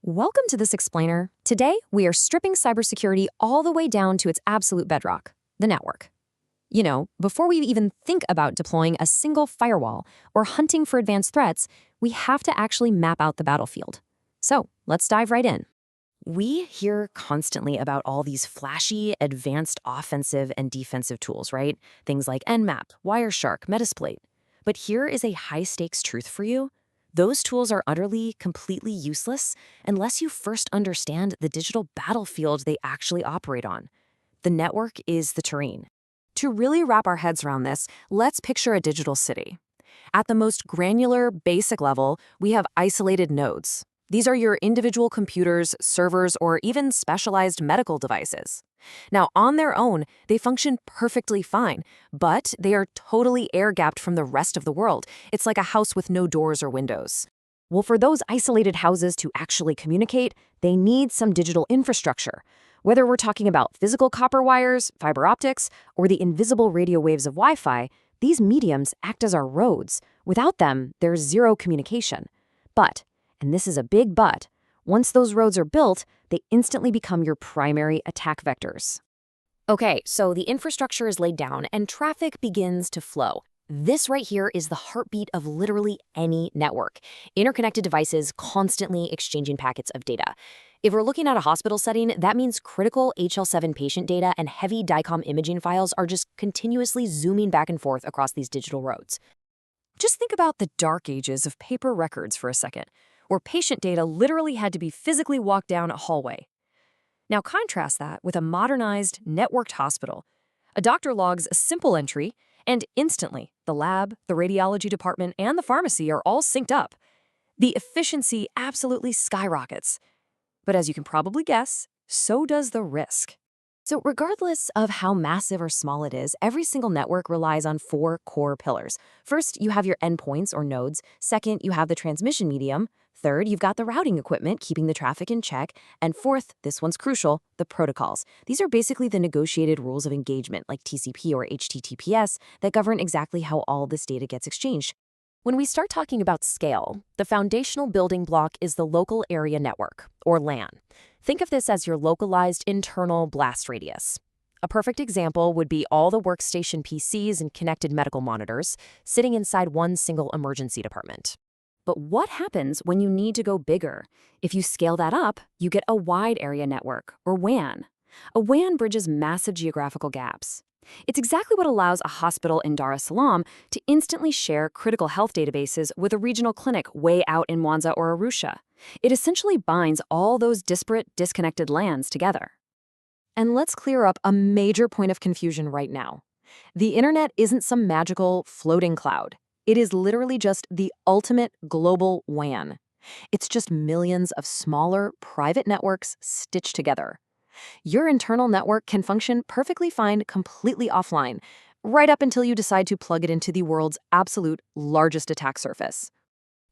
Welcome to this explainer. Today, we are stripping cybersecurity all the way down to its absolute bedrock, the network. Before we even think about deploying a single firewall or hunting for advanced threats, we have to actually map out the battlefield. So, let's dive right in. We hear constantly about all these flashy, advanced offensive and defensive tools, right? Things like Nmap, Wireshark, Metasploit. But here is a high-stakes truth for you. Those tools are utterly, completely useless unless you first understand the digital battlefield they actually operate on. The network is the terrain. To really wrap our heads around this, let's picture a digital city. At the most granular, basic level, we have isolated nodes. These are your individual computers, servers, or even specialized medical devices. Now, on their own, they function perfectly fine, but they are totally air-gapped from the rest of the world. It's like a house with no doors or windows. Well, for those isolated houses to actually communicate, they need some digital infrastructure. Whether we're talking about physical copper wires, fiber optics, or the invisible radio waves of Wi-Fi, these mediums act as our roads. Without them, there's zero communication. But, and this is a big but, once those roads are built, they instantly become your primary attack vectors. Okay, so the infrastructure is laid down and traffic begins to flow. This right here is the heartbeat of literally any network. Interconnected devices constantly exchanging packets of data. If we're looking at a hospital setting, that means critical HL7 patient data and heavy DICOM imaging files are just continuously zooming back and forth across these digital roads. Just think about the dark ages of paper records for a second, where patient data literally had to be physically walked down a hallway. Now contrast that with a modernized, networked hospital. A doctor logs a simple entry, and instantly, the lab, the radiology department, and the pharmacy are all synced up. The efficiency absolutely skyrockets. But as you can probably guess, so does the risk. So regardless of how massive or small it is, every single network relies on four core pillars. First, you have your endpoints or nodes. Second, you have the transmission medium. Third, you've got the routing equipment keeping the traffic in check. And fourth, this one's crucial, the protocols. These are basically the negotiated rules of engagement like TCP or HTTPS that govern exactly how all this data gets exchanged. When we start talking about scale, the foundational building block is the local area network, or LAN. Think of this as your localized internal blast radius. A perfect example would be all the workstation PCs and connected medical monitors sitting inside one single emergency department. But what happens when you need to go bigger? If you scale that up, you get a wide area network, or WAN. A WAN bridges massive geographical gaps. It's exactly what allows a hospital in Dar es Salaam to instantly share critical health databases with a regional clinic way out in Mwanza or Arusha. It essentially binds all those disparate, disconnected LANs together. And let's clear up a major point of confusion right now. The internet isn't some magical floating cloud. It is literally just the ultimate global WAN. It's just millions of smaller, private networks stitched together. Your internal network can function perfectly fine completely offline, right up until you decide to plug it into the world's absolute largest attack surface.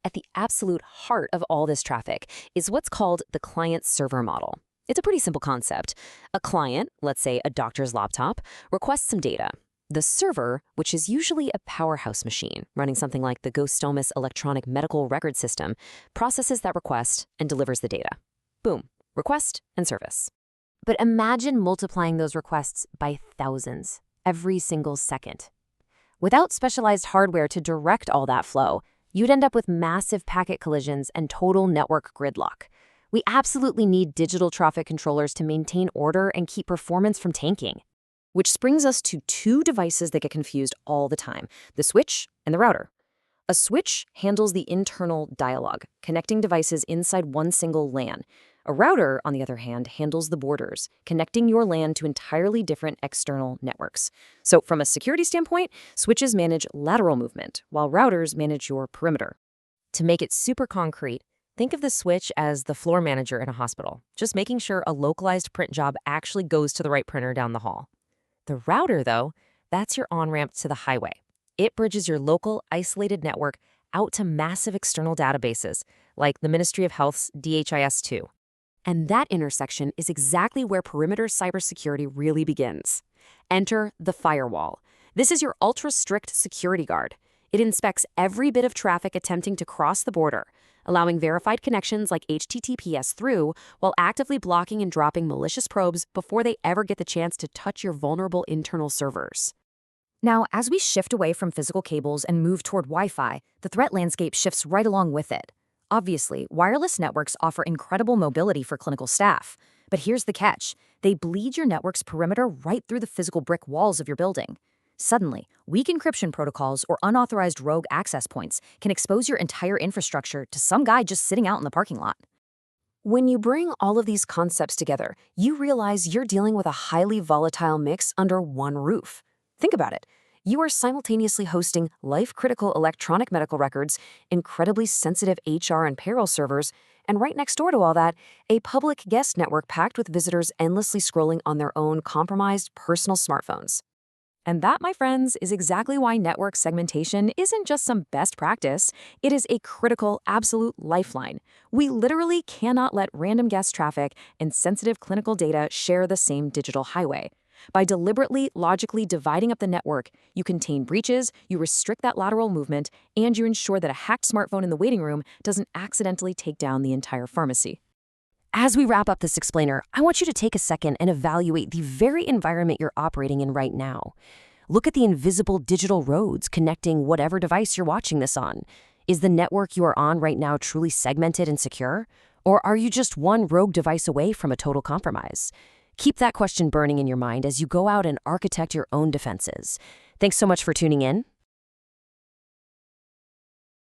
At the absolute heart of all this traffic is what's called the client-server model. It's a pretty simple concept. A client, let's say a doctor's laptop, requests some data. The server, which is usually a powerhouse machine running something like the GoStomus electronic medical record system, processes that request and delivers the data. Boom, request and service. But imagine multiplying those requests by thousands every single second. Without specialized hardware to direct all that flow, you'd end up with massive packet collisions and total network gridlock. We absolutely need digital traffic controllers to maintain order and keep performance from tanking. Which brings us to two devices that get confused all the time, the switch and the router. A switch handles the internal dialogue, connecting devices inside one single LAN. A router, on the other hand, handles the borders, connecting your LAN to entirely different external networks. So from a security standpoint, switches manage lateral movement, while routers manage your perimeter. To make it super concrete, think of the switch as the floor manager in a hospital, just making sure a localized print job actually goes to the right printer down the hall. The router, though, that's your on-ramp to the highway. It bridges your local, isolated network out to massive external databases, like the Ministry of Health's DHIS2. And that intersection is exactly where perimeter cybersecurity really begins. Enter the firewall. This is your ultra-strict security guard. It inspects every bit of traffic attempting to cross the border, allowing verified connections like HTTPS through while actively blocking and dropping malicious probes before they ever get the chance to touch your vulnerable internal servers. Now, as we shift away from physical cables and move toward Wi-Fi, the threat landscape shifts right along with it. Obviously, wireless networks offer incredible mobility for clinical staff. But here's the catch. They bleed your network's perimeter right through the physical brick walls of your building. Suddenly, weak encryption protocols or unauthorized rogue access points can expose your entire infrastructure to some guy just sitting out in the parking lot. When you bring all of these concepts together, you realize you're dealing with a highly volatile mix under one roof. Think about it. You are simultaneously hosting life-critical electronic medical records, incredibly sensitive HR and payroll servers, and right next door to all that, a public guest network packed with visitors endlessly scrolling on their own compromised personal smartphones. And that, my friends, is exactly why network segmentation isn't just some best practice. It is a critical, absolute lifeline. We literally cannot let random guest traffic and sensitive clinical data share the same digital highway. By deliberately, logically dividing up the network, you contain breaches, you restrict that lateral movement, and you ensure that a hacked smartphone in the waiting room doesn't accidentally take down the entire pharmacy. As we wrap up this explainer, I want you to take a second and evaluate the very environment you're operating in right now. Look at the invisible digital roads connecting whatever device you're watching this on. Is the network you are on right now truly segmented and secure? Or are you just one rogue device away from a total compromise? Keep that question burning in your mind as you go out and architect your own defenses. Thanks so much for tuning in.